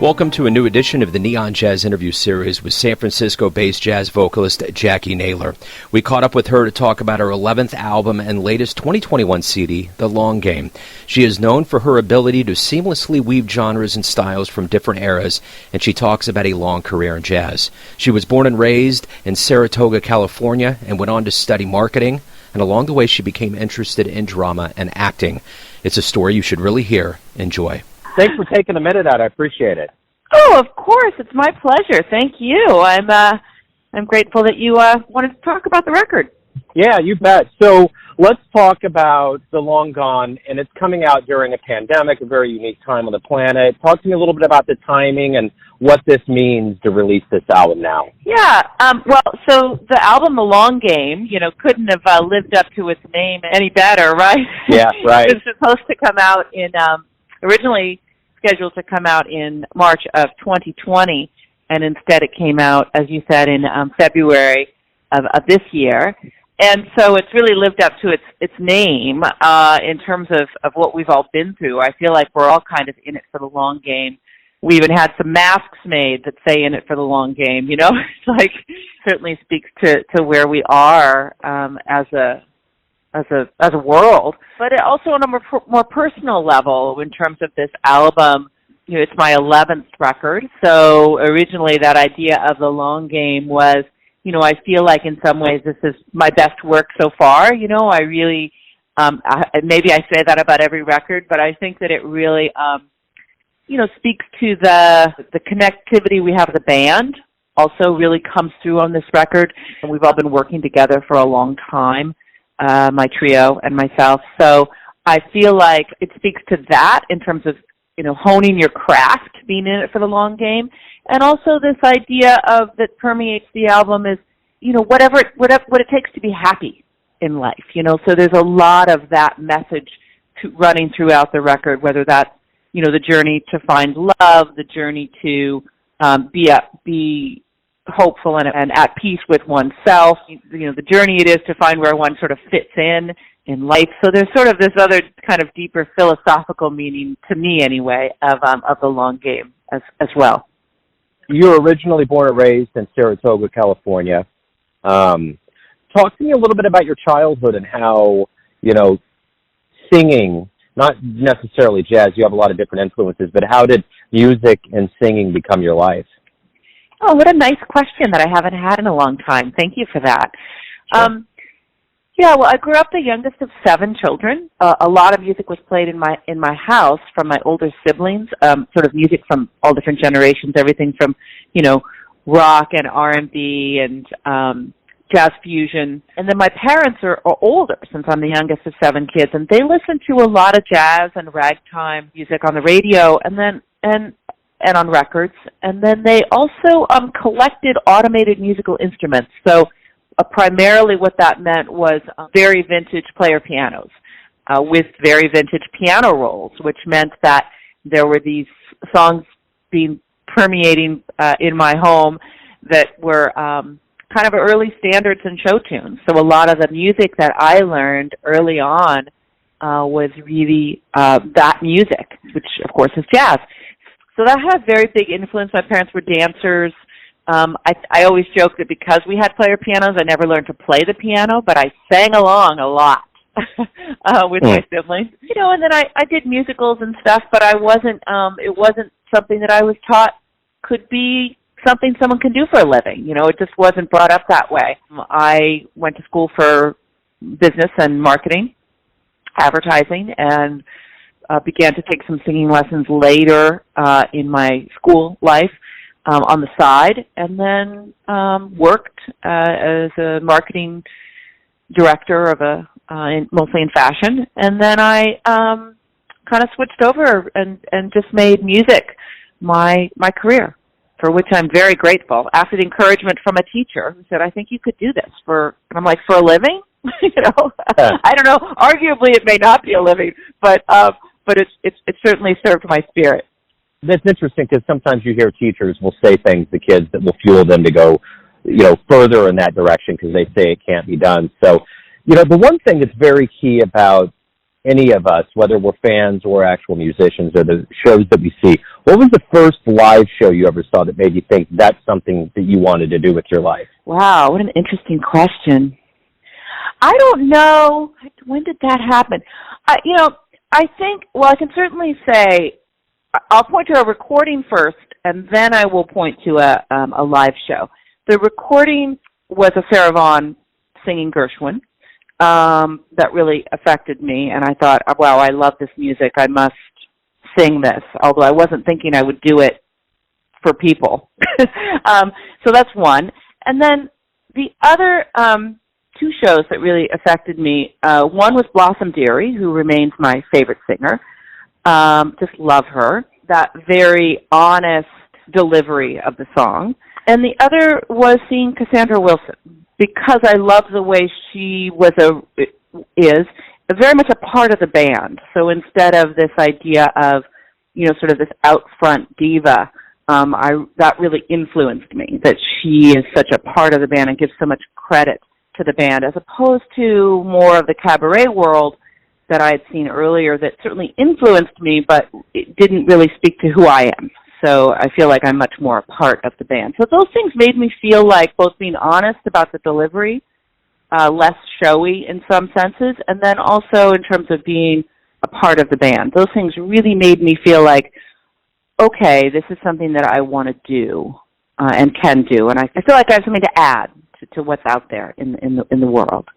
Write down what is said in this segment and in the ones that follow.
Welcome to a new edition of the Neon Jazz interview series with San Francisco-based jazz vocalist Jacqui Naylor. We caught up with her to talk about her 11th album and latest 2021 CD, The Long Game. She is known for her ability to seamlessly weave genres and styles from different eras, and she talks about a long career in jazz. She was born and raised in Saratoga, California, and went on to study marketing, and along the way she became interested in drama and acting. It's a story you should really hear. Enjoy. Thanks for taking a minute out. I appreciate it. Oh, of course. It's my pleasure. Thank you. I'm grateful that you wanted to talk about the record. Yeah, you bet. So let's talk about The Long Gone, and it's coming out during a pandemic, a very unique time on the planet. Talk to me a little bit about the timing and what this means to release this album now. Yeah. So the album The Long Game, couldn't have lived up to its name any better, right? Yeah, right. It was supposed to come out in originally scheduled to come out in March of 2020, and instead it came out, as you said, in February of this year. And so it's really lived up to its name in terms of what we've all been through. I feel like we're all kind of in it for the long game. We even had some masks made that say "in it for the long game." It's like certainly speaks to where we are as a world, but it also on a more personal level in terms of this album. It's my 11th record. So originally that idea of the long game was, I feel like in some ways this is my best work so far. I really, maybe I say that about every record, but I think that it really, speaks to the connectivity we have with the band also really comes through on this record. And we've all been working together for a long time. My trio and myself. So I feel like it speaks to that in terms of, honing your craft, being in it for the long game. And also this idea of that permeates the album is, what it takes to be happy in life, So there's a lot of that message running throughout the record, whether that's, the journey to find love, the journey to be hopeful and at peace with oneself, the journey it is to find where one sort of fits in life. So there's sort of this other kind of deeper philosophical meaning, to me anyway, of the long game as well. You were originally born and raised in Saratoga, California. Talk to me a little bit about your childhood and how, singing, not necessarily jazz, you have a lot of different influences, but how did music and singing become your life? Oh, what a nice question that I haven't had in a long time. Thank you for that. Sure. I grew up the youngest of 7 children. A lot of music was played in my house from my older siblings, sort of music from all different generations, everything from, rock and R&B and jazz fusion. And then my parents are older, since I'm the youngest of 7 kids, and they listen to a lot of jazz and ragtime music on the radio and on records. And then they also collected automated musical instruments. So primarily what that meant was very vintage player pianos with very vintage piano rolls, which meant that there were these songs being permeating in my home that were kind of early standards and show tunes. So a lot of the music that I learned early on was really that music, which of course is jazz. So that had a very big influence. My parents were dancers. I always joke that because we had player pianos, I never learned to play the piano, but I sang along a lot with my siblings. And then I did musicals and stuff, but it wasn't something that I was taught could be something someone can do for a living. It just wasn't brought up that way. I went to school for business and marketing, advertising, and began to take some singing lessons later in my school life on the side, and then worked as a marketing director of mostly in fashion. And then I kind of switched over and just made music my career, for which I'm very grateful. After the encouragement from a teacher who said, "I think you could do this and I'm like, "For a living?" I don't know. Arguably, it may not be a living, but it certainly served my spirit. That's interesting because sometimes you hear teachers will say things to kids that will fuel them to go, further in that direction because they say it can't be done. So, the one thing that's very key about any of us, whether we're fans or actual musicians or the shows that we see, what was the first live show you ever saw that made you think that's something that you wanted to do with your life? Wow, what an interesting question. I don't know. When did that happen? I think, well, I can certainly say, I'll point to a recording first, and then I will point to a live show. The recording was a Sarah Vaughan singing Gershwin that really affected me, and I thought, wow, I love this music. I must sing this, although I wasn't thinking I would do it for people. So that's one. And then the other two shows that really affected me, one was Blossom Dearie, who remains my favorite singer. Just love her. That very honest delivery of the song. And the other was seeing Cassandra Wilson, because I love the way she is very much a part of the band. So instead of this idea of, sort of this out front diva, that really influenced me, that she is such a part of the band and gives so much credit to the band, as opposed to more of the cabaret world that I had seen earlier that certainly influenced me, but it didn't really speak to who I am. So I feel like I'm much more a part of the band. So those things made me feel like both being honest about the delivery, less showy in some senses, and then also in terms of being a part of the band. Those things really made me feel like, okay, this is something that I want to do and can do. And I feel like I have something to add to what's out there in the world.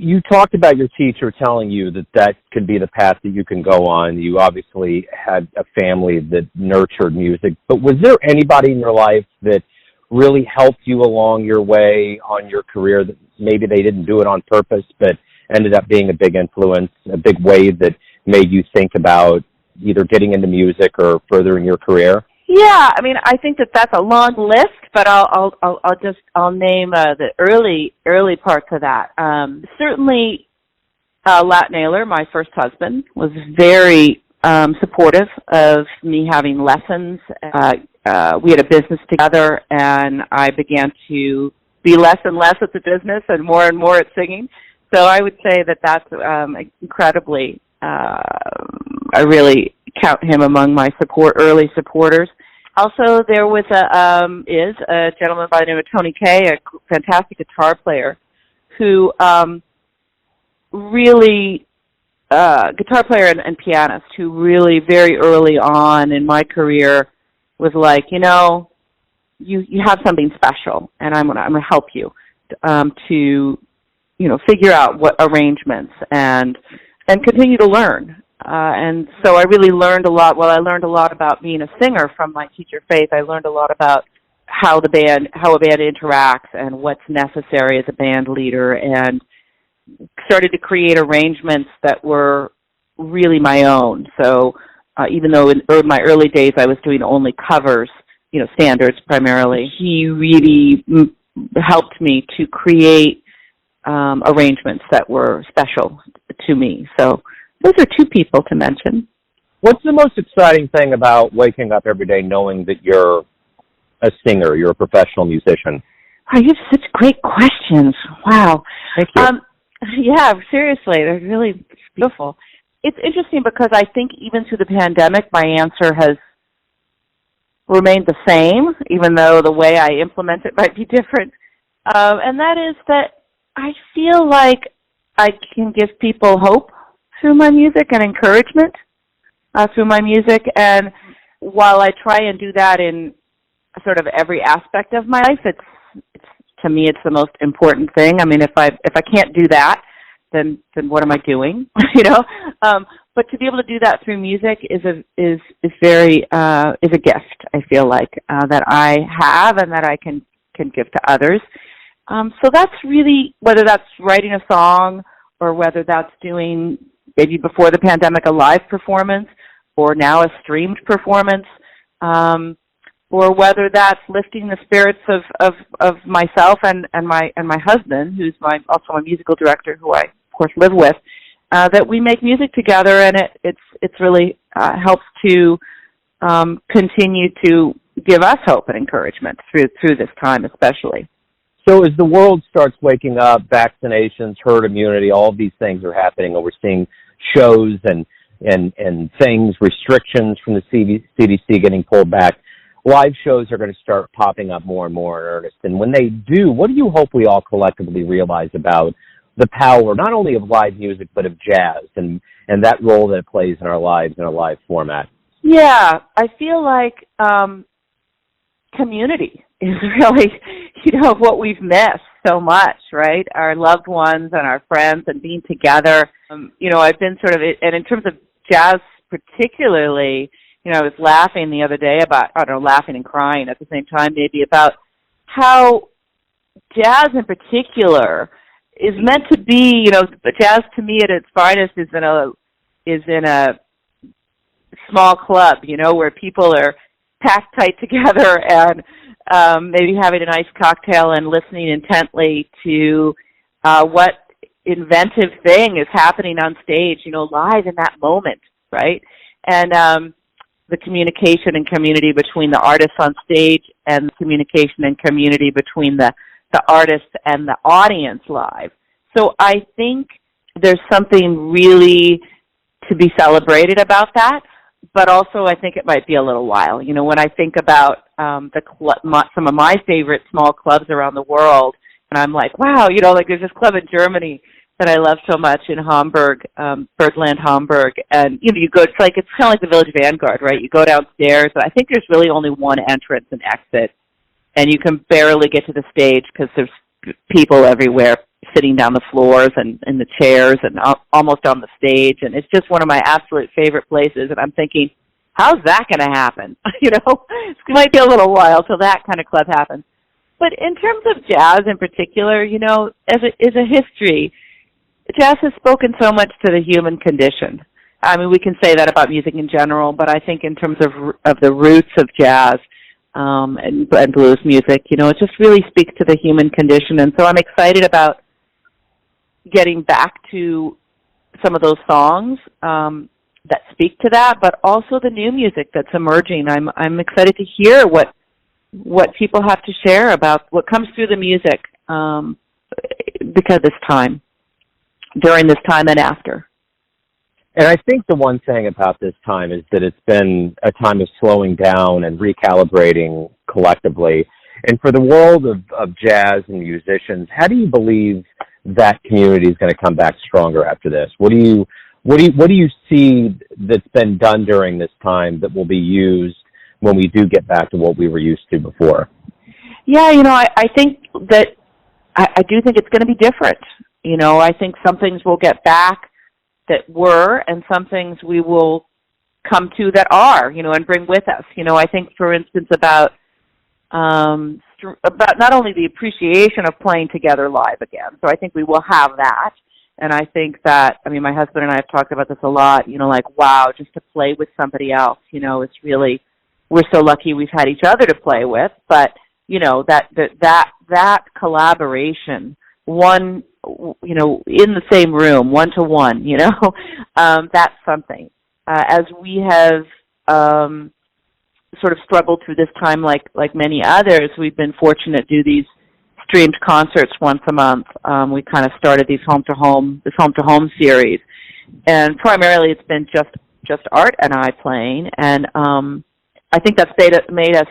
You talked about your teacher telling you that could be the path that you can go on. You obviously had a family that nurtured music, but was there anybody in your life that really helped you along your way on your career that maybe they didn't do it on purpose, but ended up being a big influence, a big wave that made you think about either getting into music or furthering your career? Yeah, I mean, I think that's a long list, but I'll name the early parts of that. Certainly, Lat Naylor, my first husband, was very supportive of me having lessons. We had a business together, and I began to be less and less at the business and more at singing. So I would say that's incredibly. I really count him among my early supporters. Also, there was a gentleman by the name of Tony Kaye, a fantastic guitar player, who really guitar player and pianist, who really very early on in my career was like, you have something special, and I'm gonna help you to figure out what arrangements and continue to learn. And so I really learned a lot. Well, I learned a lot about being a singer from my teacher, Faith. I learned a lot about how a band interacts and what's necessary as a band leader, and started to create arrangements that were really my own. So even though in my early days I was doing only covers, standards primarily, he really helped me to create arrangements that were special to me. So those are two people to mention. What's the most exciting thing about waking up every day knowing that you're a singer, you're a professional musician? Oh, you have such great questions. Wow. Thank you. Yeah, seriously, they're really beautiful. It's interesting because I think even through the pandemic, my answer has remained the same, even though the way I implement it might be different. And that is that I feel like I can give people hope through my music and encouragement through my music. And while I try and do that in sort of every aspect of my life, it's to me, it's the most important thing. I mean, if I can't do that, then what am I doing? But to be able to do that through music is a gift. I feel like that I have and that I can give to others. So that's really, whether that's writing a song or whether that's doing, maybe before the pandemic, a live performance, or now a streamed performance, or whether that's lifting the spirits of myself and my husband, who's also my musical director, who I of course live with, that we make music together, and it's really helps to continue to give us hope and encouragement through this time, especially. So as the world starts waking up, vaccinations, herd immunity, all of these things are happening, and we're seeing shows and things, restrictions from the CDC getting pulled back, live shows are going to start popping up more and more in earnest. And when they do, what do you hope we all collectively realize about the power not only of live music but of jazz and that role that it plays in our lives in a live format? Yeah, I feel like community is really, what we've missed so much, right? Our loved ones and our friends and being together. I've been sort of, and in terms of jazz particularly, I was laughing the other day about, laughing and crying at the same time maybe, about how jazz in particular is meant to be, jazz to me at its finest is in a small club, where people are packed tight together and maybe having a nice cocktail and listening intently to what inventive thing is happening on stage, live in that moment, right? And the communication and community between the artists on stage and the communication and community between the artists and the audience live. So I think there's something really to be celebrated about that, but also I think it might be a little while. When I think about some of my favorite small clubs around the world, and I'm like, wow, there's this club in Germany that I love so much in Hamburg, Bergland, Hamburg, and you go. It's kind of like the Village Vanguard, right? You go downstairs, and I think there's really only one entrance and exit, and you can barely get to the stage because there's people everywhere sitting down the floors and in the chairs and almost on the stage, and it's just one of my absolute favorite places. And I'm thinking, how's that going to happen? It might be a little while till that kind of club happens. But in terms of jazz in particular, as a history, jazz has spoken so much to the human condition. I mean, we can say that about music in general, but I think in terms of the roots of jazz and blues music, it just really speaks to the human condition. And so I'm excited about getting back to some of those songs that speak to that, but also the new music that's emerging. I'm excited to hear what people have to share about what comes through the music during this time and after. And I think the one thing about this time is that it's been a time of slowing down and recalibrating collectively. And for the world of jazz and musicians, how do you believe that community is going to come back stronger after this? What do you see that's been done during this time that will be used when we do get back to what we were used to before? Yeah, I think that I do think it's going to be different. I think some things will get back that were, and some things we will come to that are, and bring with us. I think, for instance, about not only the appreciation of playing together live again. So I think we will have that. And I think that, my husband and I have talked about this a lot, wow, just to play with somebody else, it's really, we're so lucky we've had each other to play with, but, that collaboration, one, in the same room, one-to-one, that's something. As we have sort of struggled through this time like many others, we've been fortunate to do these streamed concerts once a month. We kind of started this home to home series, and primarily it's been just Art and I playing, and I think that's made us.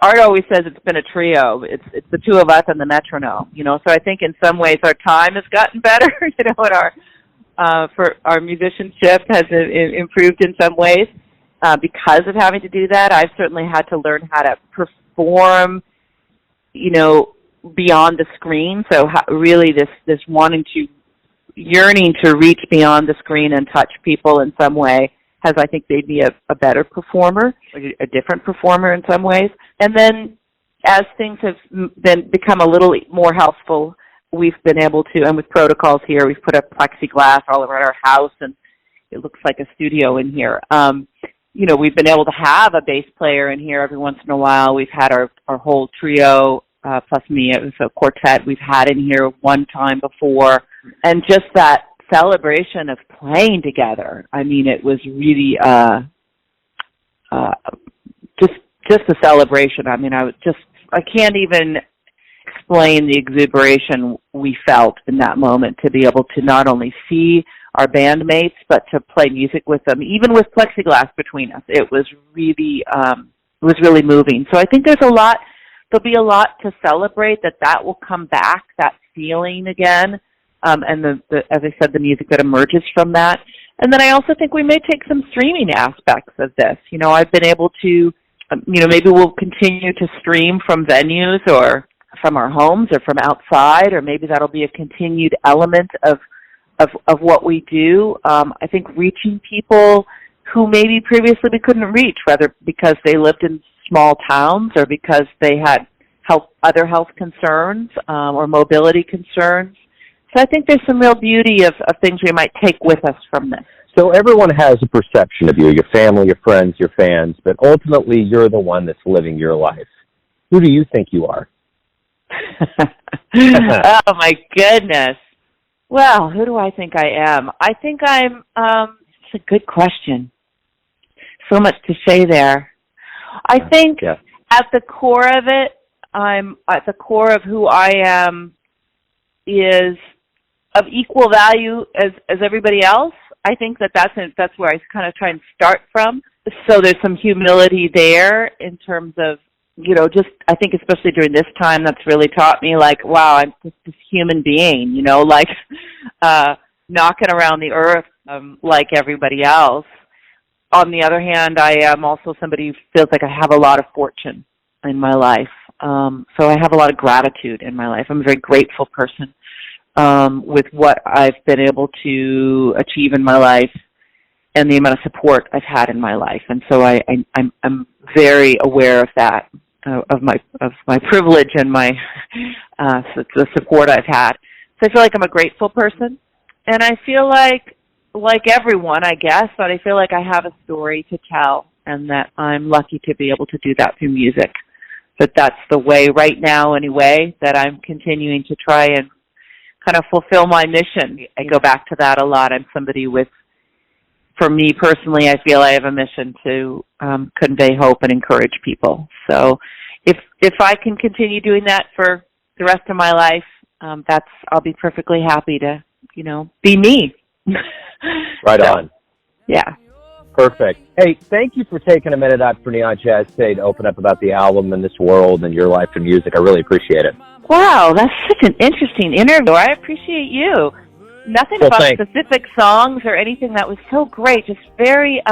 Art always says it's been a trio. It's the two of us and the metronome, So I think in some ways our time has gotten better, and our musicianship has improved in some ways because of having to do that. I've certainly had to learn how to perform, beyond the screen. So really, this yearning to reach beyond the screen and touch people in some way has, I think, made me a better performer, a different performer in some ways. And then as things have become a little more healthful, we've been able to, and with protocols here, we've put up plexiglass all around our house, and it looks like a studio in here. We've been able to have a bass player in here every once in a while. We've had our whole trio, plus me, it was a quartet we've had in here one time before. And just that celebration of playing together. It was really just a celebration. I can't even explain the exuberation we felt in that moment to be able to not only see our bandmates, but to play music with them, even with plexiglass between us. It was really moving. So I think there'll be a lot to celebrate, that will come back, that feeling again, and as I said, the music that emerges from that. And then I also think we may take some streaming aspects of this. I've been able to, maybe we'll continue to stream from venues or from our homes or from outside, or maybe that'll be a continued element of what we do. I think reaching people who maybe previously we couldn't reach, whether because they lived in small towns or because they had other health concerns or mobility concerns. So I think there's some real beauty of things we might take with us from this. So everyone has a perception of you, your family, your friends, your fans, but ultimately you're the one that's living your life. Who do you think you are? Oh, my goodness. Well, who do I think I am? I think I'm, it's a good question. So much to say there. I think at the core of it, at the core of who I am is of equal value as everybody else. I think that's where I kind of try and start from. So there's some humility there in terms of, just I think especially during this time, that's really taught me wow, I'm just this human being, knocking around the earth like everybody else. On the other hand, I am also somebody who feels like I have a lot of fortune in my life. So I have a lot of gratitude in my life. I'm a very grateful person with what I've been able to achieve in my life and the amount of support I've had in my life. And so I'm very aware of that, of my privilege and my the support I've had. So I feel like I'm a grateful person, and I feel like everyone, I guess, but I feel like I have a story to tell, and that I'm lucky to be able to do that through music. But that's the way right now, anyway, that I'm continuing to try and kind of fulfill my mission. I go back to that a lot. I'm somebody for me personally, I feel I have a mission to convey hope and encourage people. So if I can continue doing that for the rest of my life, I'll be perfectly happy to, be me. Right on. Yeah. Perfect. Hey, thank you for taking a minute out for Neon Jazz today to open up about the album and this world and your life and music. I really appreciate it. Wow, that's such an interesting interview. I appreciate you. Nothing about specific songs or anything. That was so great. Just very,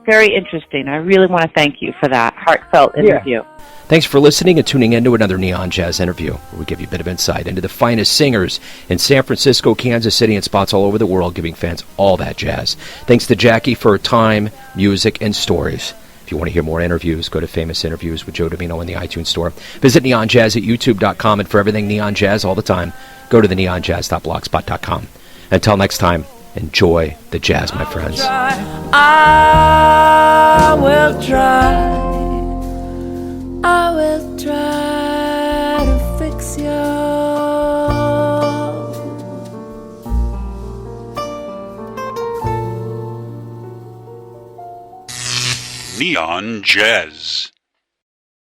very interesting. I really want to thank you for that heartfelt interview. Yeah. Thanks for listening and tuning in to another Neon Jazz interview, where we give you a bit of insight into the finest singers in San Francisco, Kansas City, and spots all over the world, giving fans all that jazz. Thanks to Jacqui for her time, music, and stories. If you want to hear more interviews, go to Famous Interviews with Joe Domino in the iTunes Store. Visit Neon Jazz at youtube.com, and for everything Neon Jazz all the time, go to the neonjazz.blogspot.com. Until next time, enjoy the jazz, my friends. I will try. I will try to fix you. Neon Jazz.